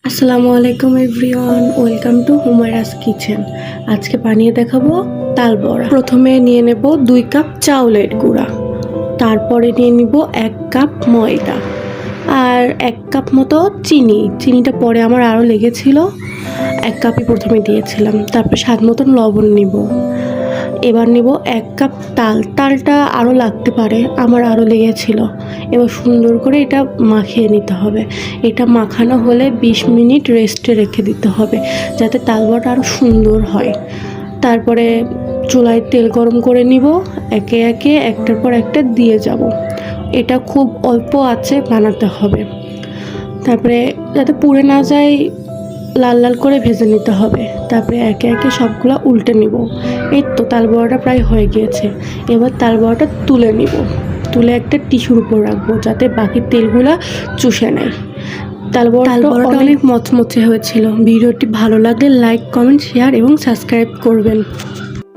আসসালামু আলাইকুম everyone, welcome to হুমায়রাস kitchen. আজকে বানিয়ে দেখাবো তাল বড়া। প্রথমে নিয়ে নেব 2 কাপ চাউলের গুঁড়া, তারপরে নিয়ে নিব 1 কাপ ময়দা আর 1 কাপ মতো চিনিটা পরে আমার আরও লেগেছিল, 1 কাপই প্রথমে দিয়েছিলাম। তারপর স্বাদ মতন লবণ নিব। এবার নেব 1 কাপ তালটা আরও লাগতে পারে, আমার আরও লেগেছিল। এবার সুন্দর করে এটা মাখিয়ে নিতে হবে। এটা মাখানো হলে 20 মিনিট রেস্টে রেখে দিতে হবে, যাতে তাল বড়াটা আরও সুন্দর হয়। তারপরে চুলায় তেল গরম করে নিব, একে একে একটার পর একটা দিয়ে যাব। এটা খুব অল্প আঁচে বানাতে হবে, তারপরে যাতে পুড়ে না যায় লাল লাল করে ভেজে নিতে হবে। তারপরে একে একে সবগুলো উল্টে নিব। এই তো তাল বড়াটা প্রায় হয়ে গিয়েছে। এবার তাল বড়াটা তুলে নিব, তুলে একটা টিস্যুর উপর রাখবো যাতে বাকি তেলগুলা চুষে নেয়। তাল বড়াটা অনেক মচমচে হয়েছিল। ভিডিওটি ভালো লাগলে লাইক, কমেন্ট, শেয়ার এবং সাবস্ক্রাইব করবেন।